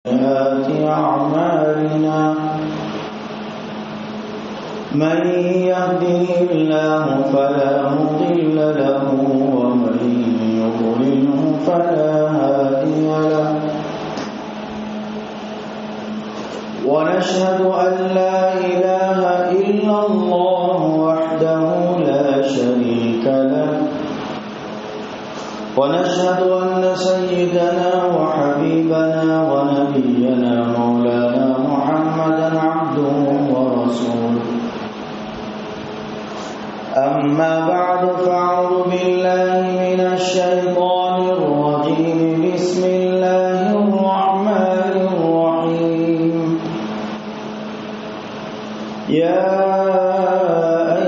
سيئات أعمالنا من يهده الله فلا مضل له ومن يضلله فلا هادي له ونشهد أن لا إله إلا الله وحده لا شريك له ونشهد أن سيدنا وحبيبنا ونبينا مولانا محمدا عبده ورسوله أما بعد فأعوذ بالله من الشيطان الرجيم بسم الله الرحمن الرحيم يا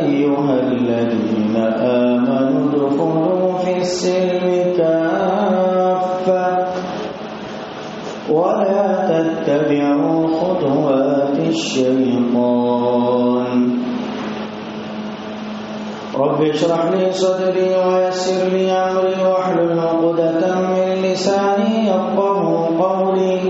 أيها الذين آمنوا ادخلوا في السلم كافة ولا تتبعوا خطوات الشيطان رب اشرح لي صدري ويسر لي أمري واحلل عقدة من لساني يفقهوا قولي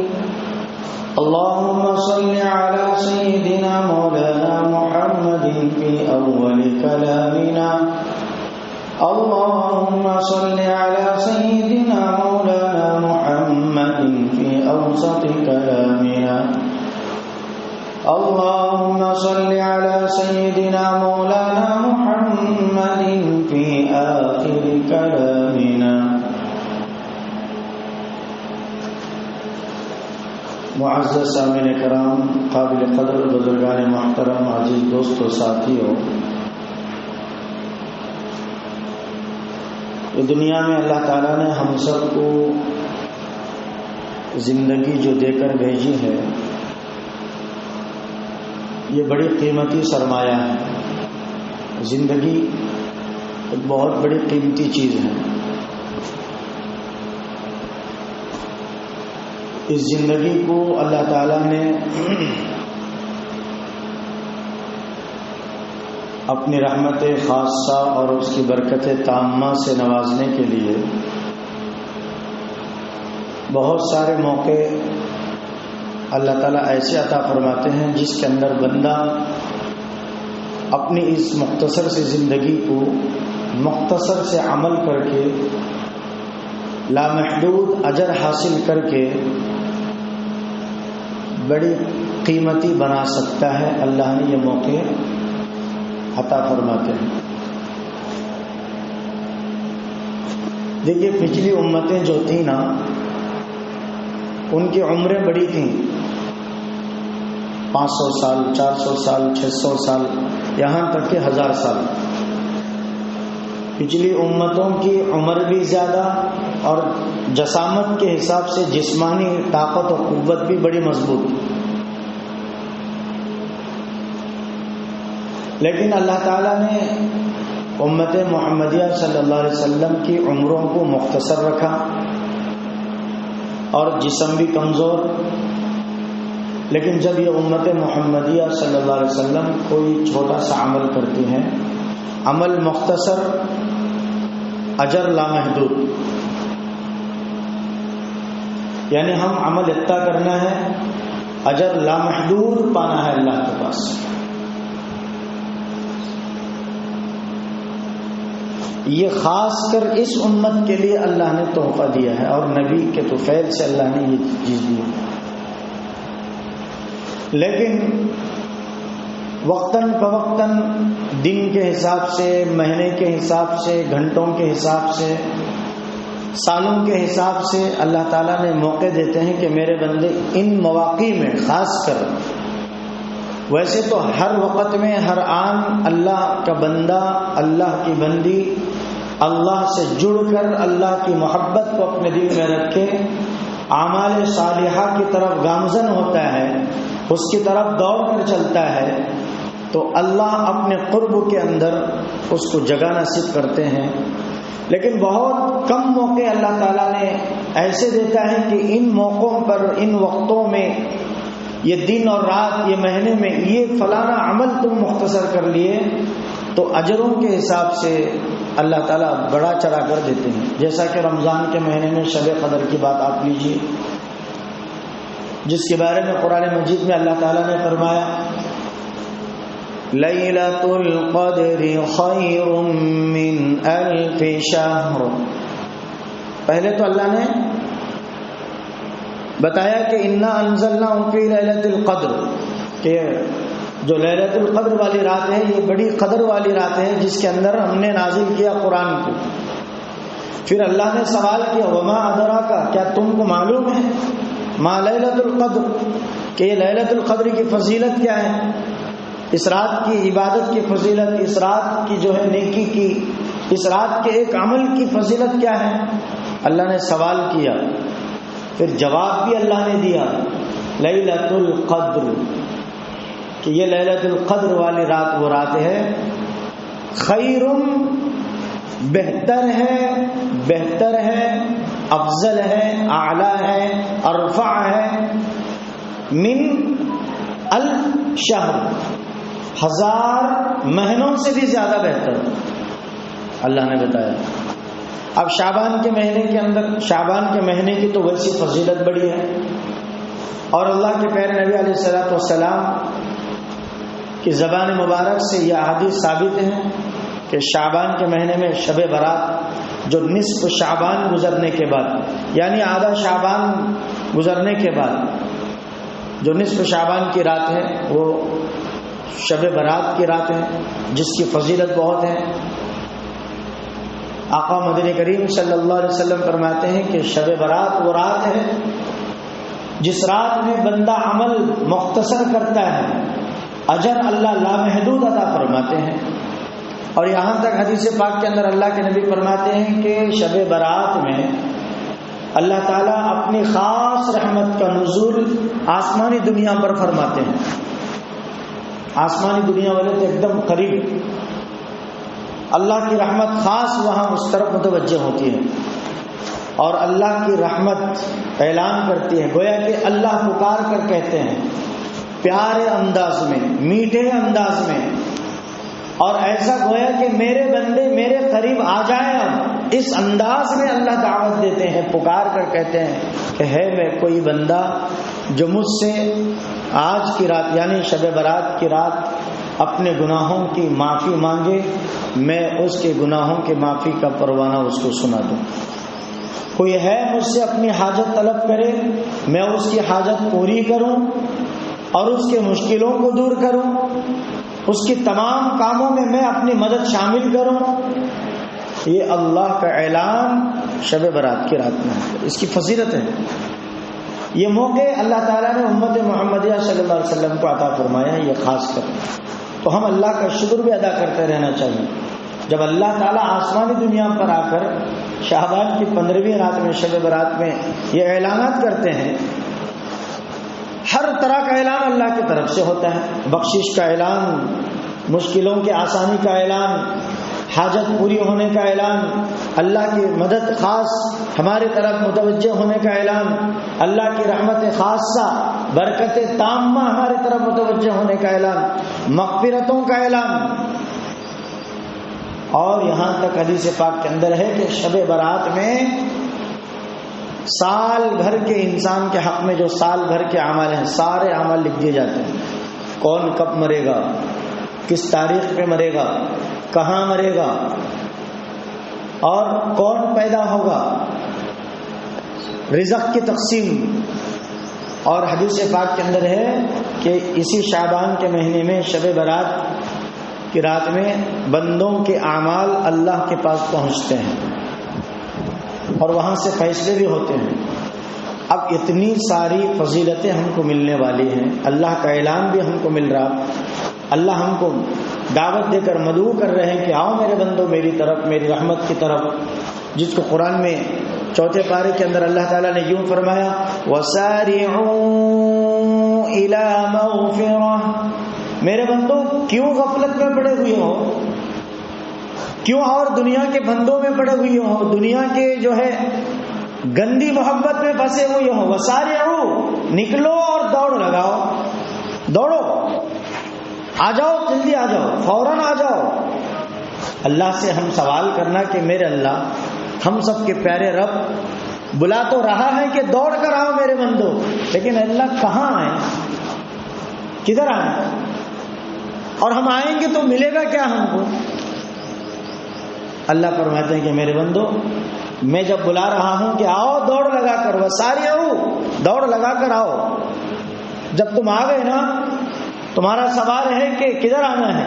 اللهم صل على سيدنا مولانا محمد في أول كلامنا اللهم صل على سيدنا مولانا محمد في أوسط كلامنا اللهم صل على سيدنا مولانا محمد في آخر كلامنا. معزز سامعین کرام، قابل قدر بزرگان محترم، عزیز دوستو، ساتھیو، دنیا میں اللہ تعالیٰ نے ہم سب کو زندگی جو دے کر بھیجی ہے، یہ بڑی قیمتی سرمایہ ہے. زندگی ایک بہت بڑی قیمتی چیز ہے. اس زندگی کو اللہ تعالیٰ نے اپنی رحمت خاصہ اور اس کی برکت تامہ سے نوازنے کے لیے بہت سارے موقع اللہ تعالیٰ ایسے عطا فرماتے ہیں جس کے اندر بندہ اپنی اس مختصر سی زندگی کو مختصر سے عمل کر کے لامحدود اجر حاصل کر کے بڑی قیمتی بنا سکتا ہے. اللہ نے یہ موقع عطا فرماتے ہیں. دیکھیے، پچھلی امتیں جو تھیں نا، ان کی عمریں بڑی تھیں، 500 سال، 400 سال، 600 سال، یہاں تک کہ 1000 سال. پچھلی امتوں کی عمر بھی زیادہ اور جسامت کے حساب سے جسمانی طاقت و قوت بھی بڑی مضبوط. لیکن اللہ تعالیٰ نے امت محمدیہ صلی اللہ علیہ وسلم کی عمروں کو مختصر رکھا اور جسم بھی کمزور. لیکن جب یہ امت محمدیہ صلی اللہ علیہ وسلم کوئی چھوٹا سا عمل کرتی ہیں، عمل مختصر، اجر لامحدود، یعنی ہم عمل اتنا کرنا ہے، اجر لامحدود پانا ہے اللہ کے پاس. یہ خاص کر اس امت کے لیے اللہ نے تحفہ دیا ہے اور نبی کے طفیل سے اللہ نے یہ چیز دی ہے. لیکن وقتاً فوقتاً، دن کے حساب سے، مہینے کے حساب سے، گھنٹوں کے حساب سے، سالوں کے حساب سے اللہ تعالیٰ نے موقع دیتے ہیں کہ میرے بندے ان مواقع میں، خاص کر، ویسے تو ہر وقت میں، ہر آن اللہ کا بندہ، اللہ کی بندی اللہ سے جڑ کر اللہ کی محبت کو اپنے دل میں رکھ کے اعمال صالحہ کی طرف گامزن ہوتا ہے، اس کی طرف دوڑ کر چلتا ہے، تو اللہ اپنے قرب کے اندر اس کو جگہ نصیب کرتے ہیں. لیکن بہت کم موقع اللہ تعالیٰ نے ایسے دیتا ہے کہ ان موقعوں پر، ان وقتوں میں، یہ دن اور رات، یہ مہینے میں یہ فلانا عمل تم مختصر کر لیے تو اجروں کے حساب سے اللہ تعالیٰ بڑا چڑھا کر دیتے ہیں. جیسا کہ رمضان کے مہینے میں شب قدر کی بات آپ لیجیے، جس کے بارے میں قرآن مجید میں اللہ تعالیٰ نے فرمایا لیلۃ القدر خیر من الف شہر. پہلے تو اللہ نے بتایا کہ انا انزلناہ فی لیلۃ القدر، کہ جو لیلۃ القدر والی رات ہے یہ بڑی قدر والی رات ہے جس کے اندر ہم نے نازل کیا قرآن کو. پھر اللہ نے سوال کیا وما ادراک، کیا تم کو معلوم ہے ما لیلۃ القدر، کہ یہ لیلۃ القدر کی فضیلت کیا ہے، اس رات کی عبادت کی فضیلت، اس رات کی جو ہے نیکی کی، اس رات کے ایک عمل کی فضیلت کیا ہے. اللہ نے سوال کیا، پھر جواب بھی اللہ نے دیا لیلۃ القدر، کہ یہ لیلۃ القدر والی رات وہ رات ہے خیر، بہتر ہے، افضل ہے، اعلی ہے، ارفع ہے، من الف شہر، 1000 مہینوں سے بھی زیادہ بہتر اللہ نے بتایا. اب شعبان کے مہینے کے اندر، شعبان کے مہینے کی تو ویسی فضیلت بڑی ہے، اور اللہ کے پیارے نبی علیہ الصلوۃ والسلام کی زبان مبارک سے یہ احادیث ثابت ہیں کہ شعبان کے مہینے میں شب برات، جو نصف شعبان گزرنے کے بعد، یعنی آدھا شعبان گزرنے کے بعد جو نصف شعبان کی رات ہے وہ شب برات کی رات ہے، جس کی فضیلت بہت ہے. آقا مدنی کریم صلی اللہ علیہ وسلم فرماتے ہیں کہ شب برات وہ رات ہے جس رات میں بندہ عمل مختصر کرتا ہے، اجر اللہ لامحدود عطا فرماتے ہیں. اور یہاں تک حدیث پاک کے اندر اللہ کے نبی فرماتے ہیں کہ شب برات میں اللہ تعالیٰ اپنی خاص رحمت کا نزول آسمانی دنیا پر فرماتے ہیں. آسمانی دنیا والے تو ایک دم قریب، اللہ کی رحمت خاص وہاں اس طرف متوجہ ہوتی ہے، اور اللہ کی رحمت اعلان کرتی ہے، گویا کہ اللہ پکار کر کہتے ہیں پیارے انداز میں، میٹھے انداز میں، اور ایسا گویا کہ میرے بندے میرے قریب آ جائیں. اب اس انداز میں اللہ دعوت دیتے ہیں، پکار کر کہتے ہیں کہ ہے میں کوئی بندہ جو مجھ سے آج کی رات یعنی شب برات کی رات اپنے گناہوں کی معافی مانگے، میں اس کے گناہوں کے معافی کا پروانہ اس کو سنا دوں. کوئی ہے مجھ سے اپنی حاجت طلب کرے، میں اس کی حاجت پوری کروں اور اس کے مشکلوں کو دور کروں، اس کی تمام کاموں میں میں اپنی مدد شامل کروں. یہ اللہ کا اعلان شب برات کی رات میں ہے، اس کی فضیلت ہے. یہ موقع اللہ تعالیٰ نے امت محمدیہ صلی اللہ علیہ وسلم کو عطا فرمایا ہے، یہ خاص کر، تو ہم اللہ کا شکر بھی ادا کرتے رہنا چاہیے. جب اللہ تعالیٰ آسمانی دنیا پر آ کر شعبان کی 15ویں رات میں شب برات میں یہ اعلانات کرتے ہیں، ہر طرح کا اعلان اللہ کی طرف سے ہوتا ہے، بخشش کا اعلان، مشکلوں کے آسانی کا اعلان، حاجت پوری ہونے کا اعلان، اللہ کی مدد خاص ہماری طرف متوجہ ہونے کا اعلان، اللہ کی رحمت خاصہ، برکت تامہ ہماری طرف متوجہ ہونے کا اعلان، مغفرتوں کا اعلان. اور یہاں تک حدیث پاک کے اندر ہے کہ شب برات میں سال بھر کے انسان کے حق میں جو سال بھر کے اعمال ہیں سارے اعمال لکھ دیے جاتے ہیں. کون کب مرے گا، کس تاریخ پہ مرے گا، کہاں مرے گا، اور کون پیدا ہوگا، رزق کی تقسیم. اور حدیث پاک کے اندر ہے کہ اسی شعبان کے مہینے میں شب برات کی رات میں بندوں کے اعمال اللہ کے پاس پہنچتے ہیں اور وہاں سے فیصلے بھی ہوتے ہیں. اب اتنی ساری فضیلتیں ہم کو ملنے والی ہیں، اللہ کا اعلان بھی ہم کو مل رہا، اللہ ہم کو دعوت دے کر مدعو کر رہے ہیں کہ آؤ میرے بندو میری طرف، میری رحمت کی طرف، جس کو قرآن میں 4 پارے کے اندر اللہ تعالیٰ نے یوں فرمایا وَسَارِعُوا إِلَى مَغْفِرَةٍ. میرے بندو کیوں غفلت میں پڑے ہوئے ہو، کیوں اور دنیا کے بندوں میں پڑے ہوئے ہو، دنیا کے جو ہے گندی محبت میں پھنسے ہوئے ہو. وَسَارِعُوا، نکلو اور دوڑ لگاؤ، دوڑو، آ جاؤ، جلدی آ جاؤ، فوراً آ جاؤ. اللہ سے ہم سوال کرنا کہ میرے اللہ، ہم سب کے پیارے رب، بلا تو رہا ہے کہ دوڑ کر آؤ میرے بندو، لیکن اللہ کہاں آئے، کدھر آئے؟ اور ہم آئیں گے تو ملے گا کیا ہم کو؟ اللہ فرماتے ہیں کہ میرے بندو میں جب بلا رہا ہوں کہ آؤ دوڑ لگا کر، وساری آؤ، دوڑ لگا کر آؤ، جب تم آ گئے نا تمہارا سوال ہے کہ کدھر آنا ہے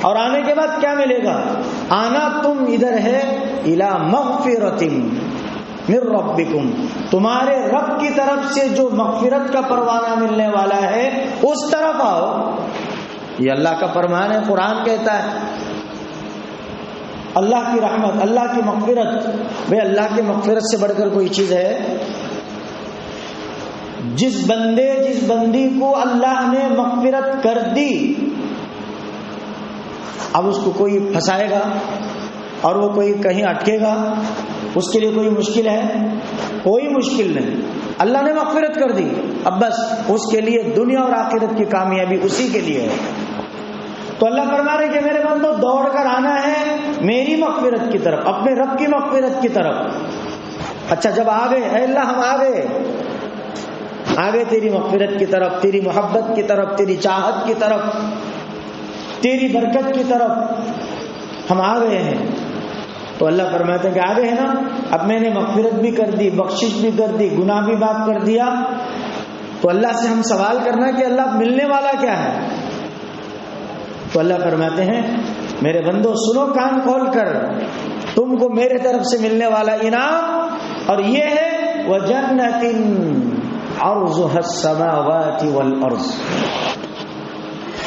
اور آنے کے بعد کیا ملے گا؟ آنا تم ادھر ہے الی مغفرۃ من ربکم، تمہارے رب کی طرف سے جو مغفرت کا پروانہ ملنے والا ہے اس طرف آؤ۔ یہ اللہ کا فرمان ہے، قرآن کہتا ہے اللہ کی رحمت، اللہ کی مغفرت۔ بھئی اللہ کی مغفرت سے بڑھ کر کوئی چیز ہے؟ جس بندی کو اللہ نے مغفرت کر دی، اب اس کو کوئی پھنسائے گا اور وہ کوئی کہیں اٹکے گا؟ اس کے لیے کوئی مشکل ہے؟ کوئی مشکل نہیں، اللہ نے مغفرت کر دی، اب بس اس کے لیے دنیا اور آخرت کی کامیابی اسی کے لیے ہے۔ تو اللہ فرما رہے کہ میرے بندو دوڑ کر آنا ہے میری مغفرت کی طرف، اپنے رب کی مغفرت کی طرف۔ اچھا جب آ گئے، اے اللہ ہم آ گئے تیری مغفرت کی طرف، تیری محبت کی طرف، تیری چاہت کی طرف، تیری برکت کی طرف ہم آ گئے ہیں، تو اللہ فرماتے ہیں کہ آ گئے ہیں نا، اب میں نے مغفرت بھی کر دی، بخشش بھی کر دی، گناہ بھی معاف کر دیا، تو اللہ سے ہم سوال کرنا کہ اللہ ملنے والا کیا ہے؟ تو اللہ فرماتے ہیں میرے بندو سنو کان کھول کر، تم کو میرے طرف سے ملنے والا انعام اور یہ ہے وَجَنَّةٍ عَرْضُهَا السَّمَاوَاتِ وَالْأَرْضِ،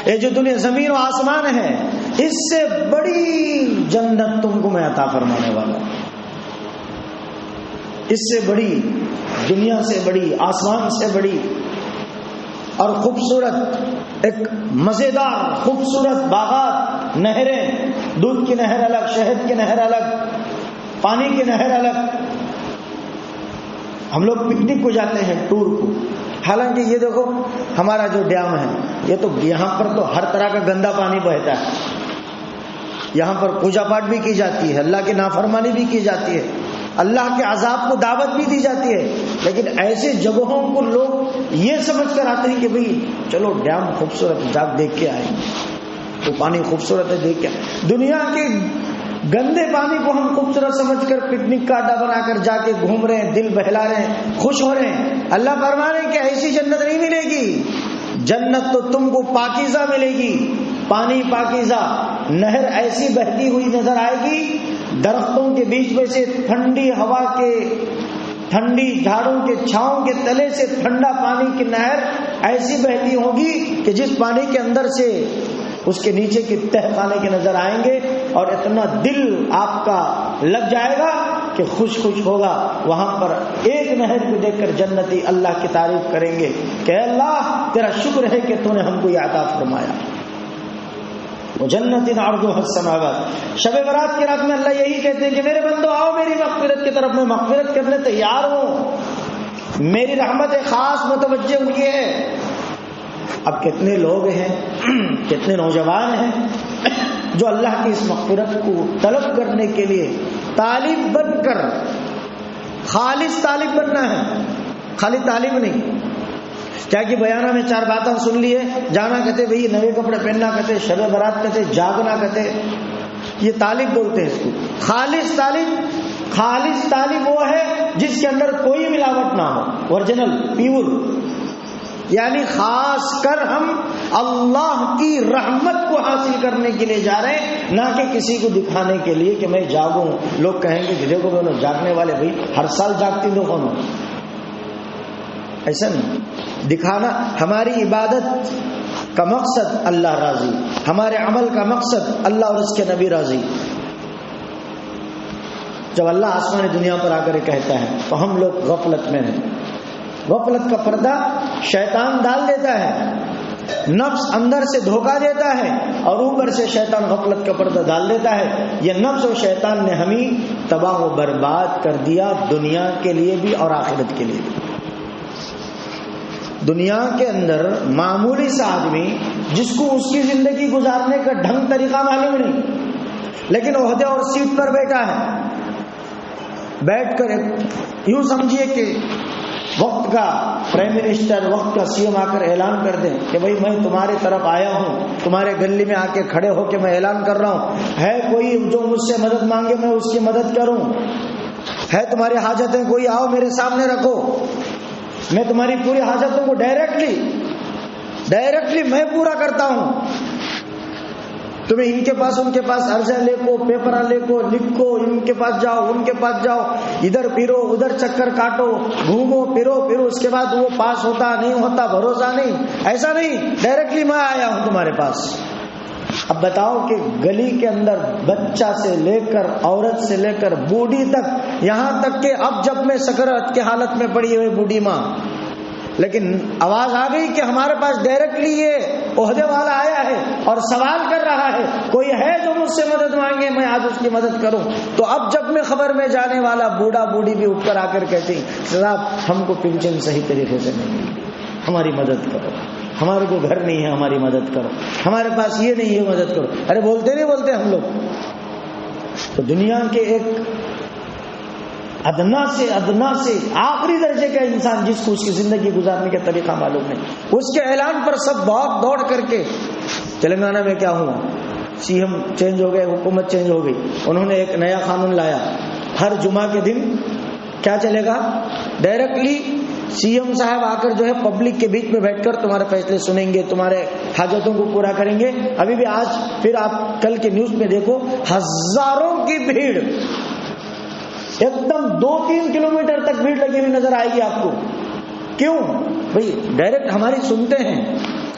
یہ جو دنیا زمین و آسمان ہے اس سے بڑی جنت تم کو میں عطا فرمانے والا، اس سے بڑی، دنیا سے بڑی، آسمان سے بڑی اور خوبصورت، ایک مزیدار خوبصورت باغات، نہریں، دودھ کی نہر الگ، شہد کی نہر الگ، پانی کی نہر الگ۔ ہم لوگ پکنک کو جاتے ہیں، ٹور کو، حالانکہ یہ دیکھو ہمارا جو ڈیم ہے یہ تو یہاں پر تو ہر طرح کا گندا پانی بہتا ہے، یہاں پر پوجا پاٹ بھی کی جاتی ہے، اللہ کی نافرمانی بھی کی جاتی ہے، اللہ کے عذاب کو دعوت بھی دی جاتی ہے، لیکن ایسے جگہوں کو لوگ یہ سمجھ کر آتے ہیں کہ بھئی چلو ڈیم خوبصورت جا دیکھ کے آئیں، تو پانی خوبصورت ہے دیکھ کے آئیں۔ دنیا کے گندے پانی کو ہم خوبصورت سمجھ کر پکنک کا اڈا بنا کر جا کے گھوم رہے ہیں، دل بہلا رہے ہیں، خوش ہو رہے ہیں۔ اللہ فرما رہے ہیں کہ ایسی جنت نہیں ملے گی، جنت تو تم کو پاکیزہ ملے گی، پانی پاکیزہ، نہر ایسی بہتی ہوئی نظر آئے گی، درختوں کے بیچ میں سے ٹھنڈی ہوا کے، ٹھنڈی جھاڑوں کے چھاؤں کے تلے سے ٹھنڈا پانی کی نہر ایسی بہتی ہوگی کہ جس پانی کے اندر سے اس کے نیچے کی تہ خانے کے نظر آئیں گے، اور اتنا دل آپ کا لگ جائے گا کہ خوش ہوگا۔ وہاں پر ایک نہر کو دیکھ کر جنتی اللہ کی تعریف کریں گے کہ اے اللہ تیرا شکر ہے کہ تو نے ہم کو یہ عطا فرمایا۔ وَجَنَّةٍ عَرْضُهَا السَّمَاوَاتُ، شب برات کی رات میں اللہ یہی کہتے ہیں کہ میرے بندو آؤ میری مغفرت کی طرف، میں مغفرت کرنے تیار ہوں، میری رحمت خاص متوجہ ہوئی ہے۔ اب کتنے لوگ ہیں، کتنے نوجوان ہیں جو اللہ کی اس مغفرت کو طلب کرنے کے لیے طالب بن کر، خالص طالب بننا ہے، خالی طالب نہیں۔ کیا کہ بیانہ میں 4 باتیں سن لیے، جانا کہتے بھئی نئے کپڑے پہننا کہتے، شب برات کہتے، جاگنا کہتے، یہ طالب بولتے ہیں اس کو۔ خالص طالب وہ ہے جس کے اندر کوئی ملاوٹ نہ ہو، اوریجنل پیور، یعنی خاص کر ہم اللہ کی رحمت کو حاصل کرنے کے لیے جا رہے ہیں، نہ کہ کسی کو دکھانے کے لیے کہ میں جاگوں، لوگ کہیں گے کہ دیکھو دونوں جاگنے والے، بھائی ہر سال جاگتی دو، ایسا نہیں دکھانا۔ ہماری عبادت کا مقصد اللہ راضی، ہمارے عمل کا مقصد اللہ اور اس کے نبی راضی۔ جب اللہ آسمانی دنیا پر آ کر کہتا ہے تو ہم لوگ غفلت میں ہیں، غفلت کا پردہ شیطان ڈال دیتا ہے، نفس اندر سے دھوکہ دیتا ہے اور اوپر سے شیطان غفلت کا پردہ ڈال دیتا ہے۔ یہ نفس اور شیطان نے ہمیں تباہ و برباد کر دیا، دنیا کے لیے بھی اور آخرت کے لیے بھی۔ دنیا کے اندر معمولی سا آدمی جس کو اس کی زندگی گزارنے کا ڈھنگ طریقہ معلوم نہیں، لیکن عہدے اور سیٹ پر بیٹھا ہے، بیٹھ کر یوں سمجھیے کہ وقت کا پرائم منسٹر، وقت کا سی ایم آ کر اعلان کر دیں کہ بھائی میں تمہاری طرف آیا ہوں، تمہارے گلی میں آ کے کھڑے ہو کے میں اعلان کر رہا ہوں، ہے کوئی جو مجھ سے مدد مانگے میں اس کی مدد کروں، ہے تمہاری حاجتیں کوئی آؤ میرے سامنے رکھو، میں تمہاری پوری حاجتوں کو ڈائریکٹلی میں پورا کرتا ہوں۔ تمہیں ان کے پاس ان کے پاس عرضہ لے کو، پیپر لے کو، لکھو، ان کے پاس جاؤ ان کے پاس جاؤ، ادھر پھرو ادھر چکر کاٹو، گھومو پھرو اس کے بعد وہ پاس ہوتا نہیں ہوتا بھروسہ نہیں، ایسا نہیں، ڈائریکٹلی میں آیا ہوں تمہارے پاس۔ اب بتاؤ کہ گلی کے اندر بچہ سے لے کر عورت سے لے کر بوڑھی تک، یہاں تک کہ اب جب میں سکرات کی حالت میں پڑی ہوئی بوڑھی ماں، لیکن آواز آ گئی کہ ہمارے پاس ڈائریکٹلی یہ عہدے والا آیا ہے اور سوال کر رہا ہے، کوئی ہے جو مجھ سے مدد مانگے میں آج اس کی مدد کروں۔ تو اب جب میں خبر میں جانے والا بوڑھا بوڑھی بھی اٹھ کر آ کر کہتے ہیں صاحب ہم کو پنشن صحیح طریقے سے نہیں ملی، ہماری مدد کرو، ہمارے کو گھر نہیں ہے ہماری مدد کرو، ہمارے پاس یہ نہیں ہے مدد کرو۔ ارے بولتے نہیں بولتے ہم لوگ؟ تو دنیا کے ایک ادنا سے آخری درجے کا انسان جس کو اس کی زندگی گزارنے کا طریقہ معلوم نہیں، اس کے اعلان پر سب بہت دوڑ کر کے تلنگانہ میں کیا ہوا، سی ایم چینج ہو گئے، حکومت چینج ہو گئی، انہوں نے ایک نیا قانون لایا، ہر جمعہ کے دن کیا چلے گا، ڈائریکٹلی سی ایم صاحب آ کر جو ہے پبلک کے بیچ میں بیٹھ کر تمہارے فیصلے سنیں گے، تمہارے حاجتوں کو پورا کریں گے۔ ابھی بھی آج پھر آپ کل کے نیوز میں دیکھو ہزاروں کی بھیڑ، ایک دم 2-3 کلومیٹر تک بھیڑ لگی ہوئی نظر آئے گی آپ کو۔ کیوں بھئی؟ ڈائریکٹ ہماری سنتے ہیں،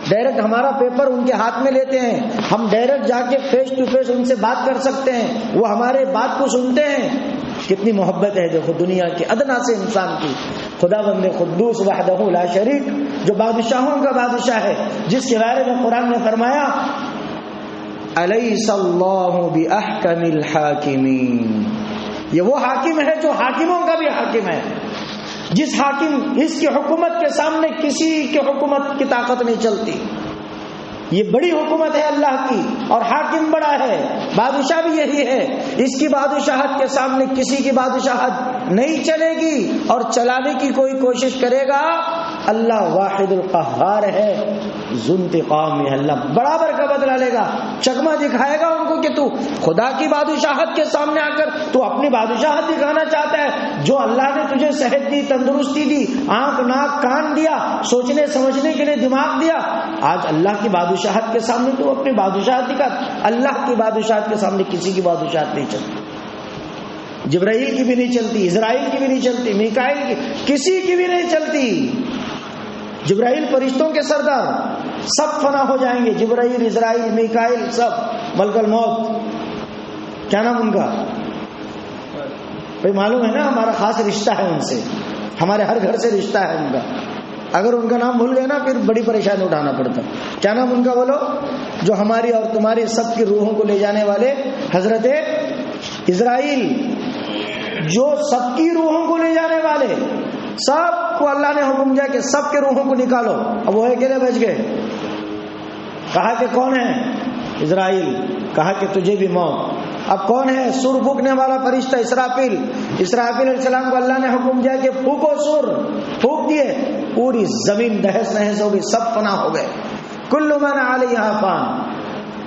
ڈائریکٹ ہمارا پیپر ان کے ہاتھ میں لیتے ہیں، ہم ڈائریکٹ جا کے فیس ٹو فیس ان سے بات کر سکتے ہیں، وہ ہمارے بات کو سنتے ہیں۔ کتنی محبت ہے دیکھو دنیا کے ادنا سے انسان کی۔ خدا بند قدوس وحدہ لا شریک جو بادشاہوں کا بادشاہ ہے، جس کے بارے میں قرآن نے فرمایا الیس اللہ باحکم الحاکمین، یہ وہ حاکم ہے جو حاکموں کا بھی حاکم ہے، جس حاکم اس کی حکومت کے سامنے کسی کی حکومت کی طاقت نہیں چلتی۔ یہ بڑی حکومت ہے اللہ کی اور حاکم بڑا ہے، بادشاہ بھی یہی ہے، اس کی بادشاہت کے سامنے کسی کی بادشاہت نہیں چلے گی، اور چلانے کی کوئی کوشش کرے گا اللہ واحد القہار ہے، ذو انتقام ہے، اللہ برابر کا بدلہ لے گا، چکمہ دکھائے گا ان کو کہ تو خدا کی بادشاہت کے سامنے آ کر تو اپنی بادشاہت دکھانا چاہتا ہے۔ جو اللہ نے تجھے صحت دی، تندرستی دی، آنکھ ناک کان دیا، سوچنے سمجھنے کے لیے دماغ دیا، آج اللہ کی بادشاہت کے سامنے تو اپنی بادشاہت دکھا۔ اللہ کی بادشاہت کے سامنے کسی کی بادشاہت نہیں چلتی، جبرائیل کی بھی نہیں چلتی، اسرائیل کی بھی نہیں چلتی، میکائیل کی، کسی کی بھی نہیں چلتی۔ جبرائیل فرشتوں کے سردار، سب فنا ہو جائیں گے، جبرائیل، اسرائیل، میکائیل، سب ملک الموت، کیا نام ان کا بھائی معلوم ہے نا، ہمارا خاص رشتہ ہے ان سے، ہمارے ہر گھر سے رشتہ ہے ان کا، اگر ان کا نام بھول گئے نا پھر بڑی پریشانی اٹھانا پڑتا۔ کیا نام ان کا بولو؟ جو ہماری اور تمہاری سب کی روحوں کو لے جانے والے حضرت اسرائیل، جو سب کی روحوں کو لے جانے والے، سب کو اللہ نے حکم دیا کہ سب کے روحوں کو نکالو، اب وہ اکیلے بچ گئے۔ کہا کہ کون ہے؟ اسرائیل، کہا کہ تجھے بھی موت۔ اب کون ہے؟ سور پھونکنے والا فرشتہ اسرافیل، اسرافیل علیہ السلام کو اللہ نے حکم دیا کہ پھونکو سور، پھونک دیے، پوری زمین دہس نہس ہو گئی، سب فنا ہو گئے۔ کل من علیہا فان،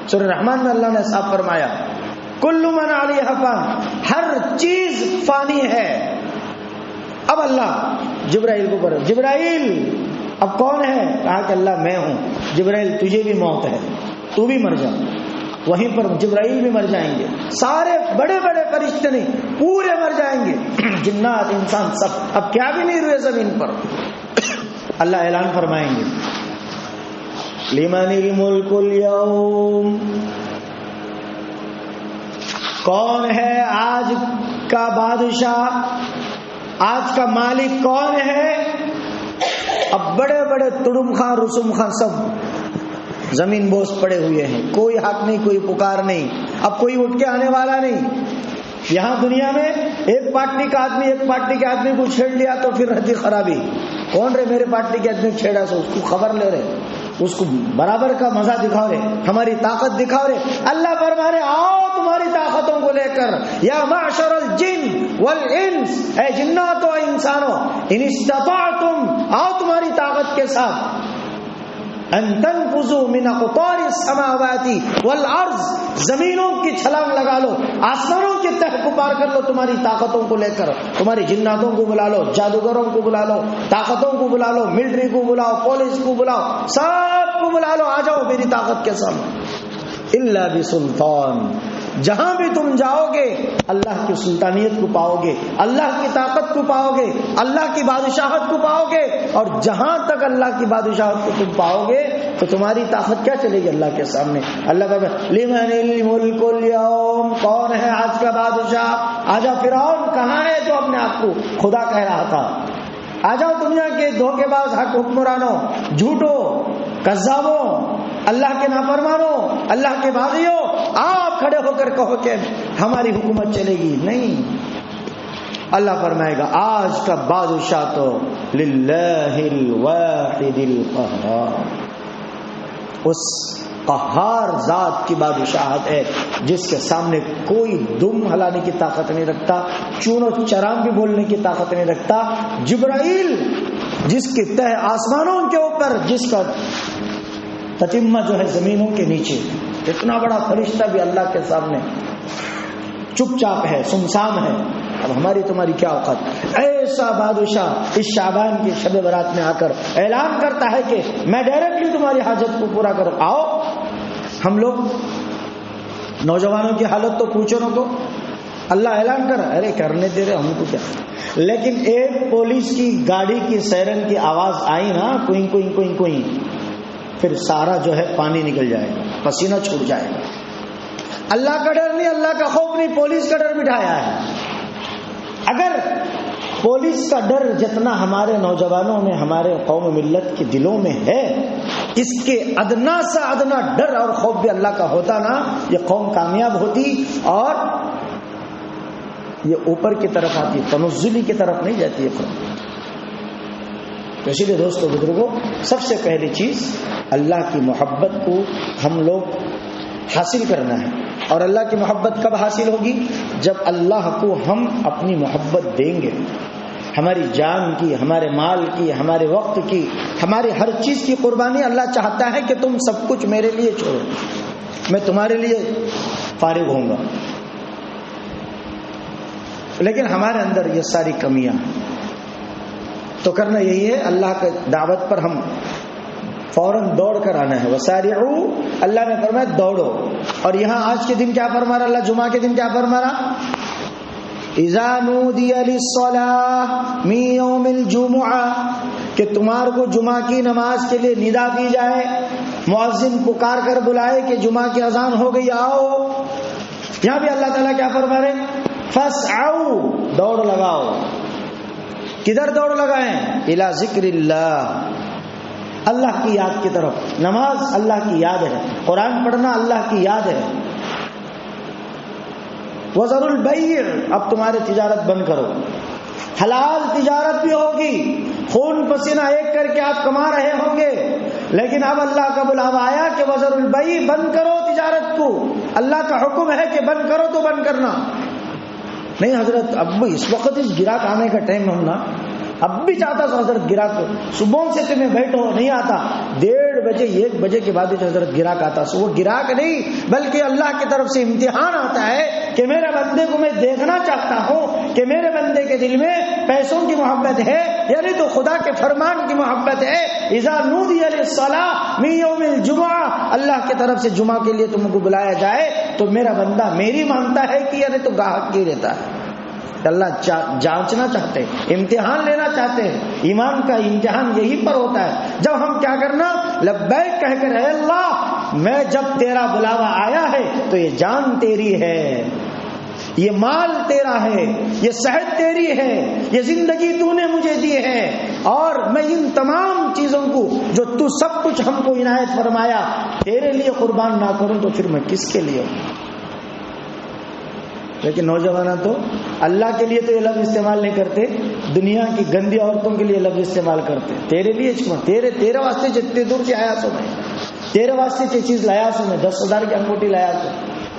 سورہ رحمان میں اللہ نے صاف فرمایا کل من علیہا فان، ہر چیز فانی ہے۔ اب اللہ جبرائیل کو پر، جبرائیل اب کون ہے؟ کہا کہ اللہ میں ہوں۔ جبرائیل تجھے بھی موت ہے، تو بھی مر جا۔ وہیں پر جبرائیل بھی مر جائیں گے، سارے بڑے بڑے فرشتے نہیں، پورے مر جائیں گے، جنات انسان سب، اب کیا بھی نہیں روئے زمین پر۔ اللہ اعلان فرمائیں گے لمن الملک اليوم، کون ہے آج کا بادشاہ، آج کا مالک کون ہے؟ اب بڑے بڑے تڑم خاں رسوم خاں سب زمین بوس پڑے ہوئے ہیں، کوئی حق نہیں، کوئی پکار نہیں، اب کوئی اٹھ کے آنے والا نہیں۔ یہاں دنیا میں ایک پارٹی کا آدمی ایک پارٹی کے آدمی کو چھیڑ لیا تو پھر رہتی خرابی، کون رہے میرے پارٹی کے آدمی چھیڑا سو، اس کو خبر لے رہے، اس کو برابر کا مزہ دکھاؤ رہے، ہماری طاقت دکھاؤ رہے۔ اللہ فرما رہے آؤ تمہاری طاقتوں کو لے کر، یا معشر الجن والانس، اے جنات و انسانوں، ان استطعتم، آؤ تمہاری طاقت کے ساتھ، ان تنفذوا من اقطار السماوات والارض، زمینوں کی چھلانگ لگا لو، آسمانوں کے تہ کو پار کر لو تمہاری طاقتوں کو لے کر، تمہاری جناتوں کو بلا لو، جادوگروں کو بلا لو، طاقتوں کو بلا لو، ملٹری کو بلاؤ، پولیس کو بلاؤ، سب کو بلا لو، آ جاؤ میری طاقت کے سامنے، الا بسلطان، جہاں بھی تم جاؤ گے اللہ کی سلطانیت کو پاؤ گے، اللہ کی طاقت کو پاؤ گے، اللہ کی بادشاہت کو پاؤ گے، اور جہاں تک اللہ کی بادشاہت کو تم پاؤ گے تو تمہاری طاقت کیا چلے گی اللہ کے سامنے؟ اللہ کا لمن الملک اليوم، کون ہے آج کا بادشاہ؟ آجا فرعون کہاں ہے جو اپنے آپ کو خدا کہہ رہا تھا؟ آ جاؤ دنیا کے دھوکے باز حق حکمرانوں، جھوٹوں، کذابوں، اللہ کے نافرمانوں، اللہ کے باغیوں، آپ کھڑے ہو کر کہو کہ ہماری حکومت چلے گی، نہیں۔ اللہ فرمائے گا آج کا بادشاہ تو للہ الواحد القہار، اس قہار ذات کی بادشاہت ہے جس کے سامنے کوئی دم ہلانے کی طاقت نہیں رکھتا، چون و چرام بھی بولنے کی طاقت نہیں رکھتا۔ جبرائیل جس کے تہ آسمانوں کے اوپر، جس کا تتمہ جو ہے زمینوں کے نیچے، اتنا بڑا فرشتہ بھی اللہ کے سامنے چپ چاپ ہے، سنسان ہے۔ اب ہماری تمہاری کیا اوقات؟ ایسا بادشاہ اس شعبان کی شب برات میں آ کر اعلان کرتا ہے کہ میں ڈائریکٹلی تمہاری حاجت کو پورا کروں، آؤ۔ ہم لوگ نوجوانوں کی حالت تو پوچھو نہ، تو اللہ اعلان کر، ارے کرنے دے رہے ہم کو کیا۔ لیکن ایک پولیس کی گاڑی کی سائرن کی آواز آئی نا، کوئیں کوئیں کوئیں کوئیں، پھر سارا جو ہے پانی نکل جائے گا، پسینہ چھوٹ جائے گا۔ اللہ کا ڈر نہیں، اللہ کا خوف نہیں، پولیس کا ڈر بٹھایا ہے۔ اگر پولیس کا ڈر جتنا ہمارے نوجوانوں میں، ہمارے قوم ملت کے دلوں میں ہے، اس کے ادنا سے ادنا ڈر اور خوف بھی اللہ کا ہوتا نا، یہ قوم کامیاب ہوتی اور یہ اوپر کی طرف آتی، تنزلی کی طرف نہیں جاتی ہے قوم۔ تو اسی لیے دوستو بزرگوں، سب سے پہلی چیز اللہ کی محبت کو ہم لوگ حاصل کرنا ہے۔ اور اللہ کی محبت کب حاصل ہوگی؟ جب اللہ کو ہم اپنی محبت دیں گے، ہماری جان کی، ہمارے مال کی، ہمارے وقت کی، ہماری ہر چیز کی قربانی۔ اللہ چاہتا ہے کہ تم سب کچھ میرے لیے چھوڑو، میں تمہارے لیے فارغ ہوں گا، لیکن ہمارے اندر یہ ساری کمیاں ہیں۔ تو کرنا یہی ہے، اللہ کے دعوت پر ہم فوراً دوڑ کر آنا ہے۔ وسارعوا، اللہ نے فرمایا دوڑو۔ اور یہاں آج کے دن کیا فرما رہا اللہ؟ جمعہ کے دن کیا فرما رہا؟ اذا نودی للصلاة من یوم الجمعہ، کہ تمہارے کو جمعہ کی نماز کے لیے ندا دی جائے، مؤذن پکار کر بلائے کہ جمعہ کی اذان ہو گئی، آؤ۔ یہاں بھی اللہ تعالیٰ کیا فرما رہے؟ فاسعوا، دوڑ لگاؤ۔ کدھر دوڑ لگائیں؟ الی ذکر اللہ، اللہ کی یاد کی طرف۔ نماز اللہ کی یاد ہے، قرآن پڑھنا اللہ کی یاد ہے۔ وذروا البیع، اب تمہاری تجارت بند کرو، حلال تجارت بھی ہوگی، خون پسینہ ایک کر کے آپ کما رہے ہوں گے، لیکن اب اللہ کا بلاوا آیا کہ وذروا البیع، بند کرو تجارت کو۔ اللہ کا حکم ہے کہ بند کرو تو بند کرنا نہیں۔ حضرت اب اس وقت اس گراہک آنے کا ٹائم ہم نا، اب بھی چاہتا تو حضرت گراہک صبح سے تمہیں بیٹھو نہیں آتا، 1:30 بجے 1 بجے کے بعد جو حضرت گراہک آتا، سو وہ گراہک نہیں بلکہ اللہ کی طرف سے امتحان آتا ہے کہ میرے بندے کو میں دیکھنا چاہتا ہوں کہ میرے بندے کے دل میں پیسوں کی محبت ہے یعنی تو خدا کے فرمان کی محبت ہے۔ اذا نودی للصلاة من یوم الجمعہ، اللہ کی طرف سے جمعہ کے لیے تم کو بلایا جائے تو میرا بندہ میری مانتا ہے کہ یعنی تو گاہک کی رہتا ہے۔ اللہ جانچنا چاہتے ہیں، امتحان لینا چاہتے ہیں۔ ایمان کا امتحان یہی پر ہوتا ہے جب ہم کیا کرنا، لبیک کہہ کر اے اللہ میں جب تیرا بلاوا آیا ہے تو یہ جان تیری ہے، یہ مال تیرا ہے، یہ صحت تیری ہے، یہ زندگی تو نے مجھے دی ہے، اور میں ان تمام چیزوں کو جو تو سب کچھ ہم کو عنایت فرمایا تیرے لیے قربان نہ کروں تو پھر میں کس کے لیے ہوں۔ لیکن نوجوان تو اللہ کے لیے تو یہ لفظ استعمال نہیں کرتے، دنیا کی گندی عورتوں کے لیے لفظ استعمال کرتے۔ تیرے لیے تیرے واسطے جتنے دور سے آیا سو میں، تیرے واسطے یہ چیز لایا سو میں، 10,000 کی انگوٹھی لایا سو،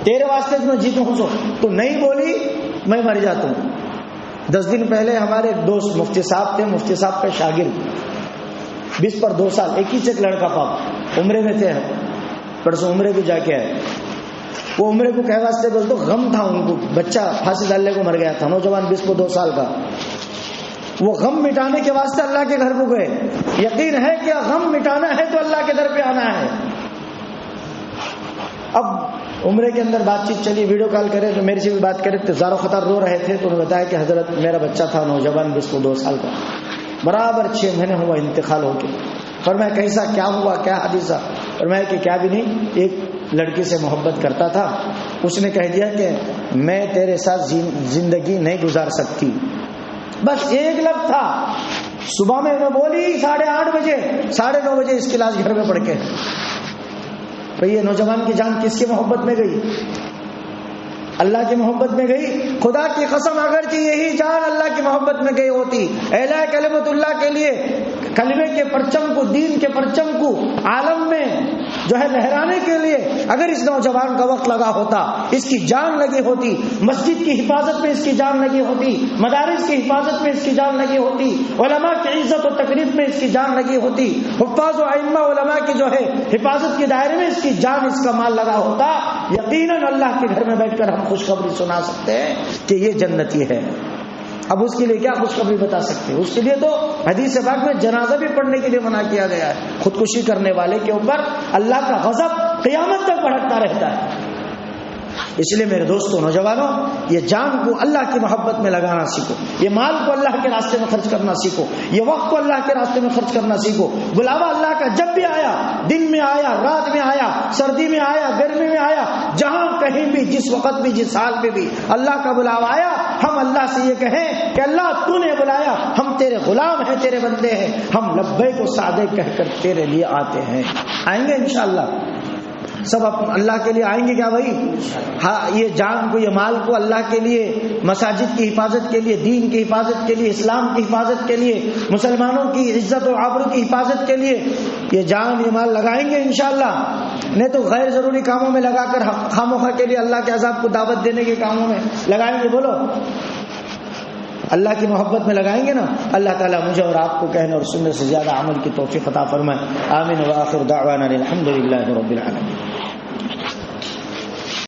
تیرے واسطے میں جیتوں سو، تو نہیں بولی میں مر جاتا ہوں۔ 10 دن پہلے ہمارے ایک دوست مفتی صاحب تھے، مفتی صاحب کا شاگرد 20 پر 2 سال، ایک ہی سے ایک لڑکا پاپ عمرے میں تھے، پرسوں عمرے کو جا کے آئے. وہ عمرے کو کہہ واسطے بول تو غم تھا ان کو، بچہ پھانسی ڈالنے کو مر گیا تھا، نوجوان 20 پر 2 سال کا. وہ غم مٹانے کے واسطے اللہ کے گھر کو گئے. یقین ہے کہ غم مٹانا ہے تو اللہ کے در پہ آنا ہے. اب عمرے کے اندر بات چیت چلی، ویڈیو کال کرے تو میرے سے بھی بات کرے تو زارو خطر رو رہے تھے. تو انہوں نے بتایا کہ حضرت میرا بچہ تھا نوجوان 20 کو 2 سال کا، برابر 6 مہینے ہوا انتقال ہو کے. فرمایا کیسا کیا ہوا، کیا حادثہ؟ فرمایا کہ کیا بھی نہیں، ایک لڑکی سے محبت کرتا تھا، اس نے کہہ دیا کہ میں تیرے ساتھ زندگی نہیں گزار سکتی. بس ایک لفظ تھا. صبح میں انہوں بولی 8:30 بجے 9:30 بجے اس کی لاش گھر میں پڑ کے. بھئی یہ نوجوان کی جان کس کی محبت میں گئی؟ اللہ کی محبت میں گئی. خدا کی قسم اگرچہ یہی جان اللہ کی محبت میں گئی ہوتی، اعلیٰ کلمت اللہ کے لیے کلمے کے پرچم کو، دین کے پرچم کو عالم میں جو ہے لہرانے کے لیے اگر اس نوجوان کا وقت لگا ہوتا، اس کی جان لگی ہوتی، مسجد کی حفاظت میں اس کی جان لگی ہوتی، مدارس کی حفاظت میں اس کی جان لگی ہوتی، علماء کی عزت و تقریب میں اس کی جان لگی ہوتی، حفاظ و ائمہ علماء کی جو ہے حفاظت کے دائرے میں اس کی جان، اس کا مال لگا ہوتا، یقیناً اللہ کے گھر میں بیٹھ کر ہم خوشخبری سنا سکتے ہیں کہ یہ جنتی ہے. اب اس کے لیے کیا خوشخبری بتا سکتے ہیں؟ اس کے لیے تو حدیث پاک میں جنازہ بھی پڑھنے کے لیے منع کیا گیا ہے. خودکشی کرنے والے کے اوپر اللہ کا غضب قیامت تک بھڑکتا رہتا ہے. اس لیے میرے دوستوں، نوجوانوں، یہ جان کو اللہ کی محبت میں لگانا سیکھو، یہ مال کو اللہ کے راستے میں خرچ کرنا سیکھو، یہ وقت کو اللہ کے راستے میں خرچ کرنا سیکھو. بلاوا اللہ کا جب بھی آیا، دن میں آیا، رات میں آیا، سردی میں آیا، گرمی میں آیا، جہاں کہیں بھی، جس وقت بھی، جس حال پہ بھی اللہ کا بلاوا آیا، ہم اللہ سے یہ کہیں کہ اللہ تو نے بلایا، ہم تیرے غلام ہیں، تیرے بندے ہیں، ہم لبیک و سعدیک کہہ کر تیرے لیے آتے ہیں. آئیں گے انشاءاللہ سب اللہ کے لیے آئیں گے کیا بھائی؟ ہاں، یہ جان کو، یہ مال کو اللہ کے لیے، مساجد کی حفاظت کے لیے، دین کی حفاظت کے لیے، اسلام کی حفاظت کے لیے، مسلمانوں کی عزت و آبرو کی حفاظت کے لیے یہ جان، یہ مال لگائیں گے انشاءاللہ. نہیں تو غیر ضروری کاموں میں لگا کر خامخواہ کے لیے اللہ کے عذاب کو دعوت دینے کے کاموں میں لگائیں گے. بولو اللہ کی محبت میں لگائیں گے نا. اللہ تعالیٰ مجھے اور آپ کو کہنے اور سننے سے زیادہ عمل کی توفیق عطا فرمائے. آمین. وآخر دعوانا الحمد للہ رب العالمین.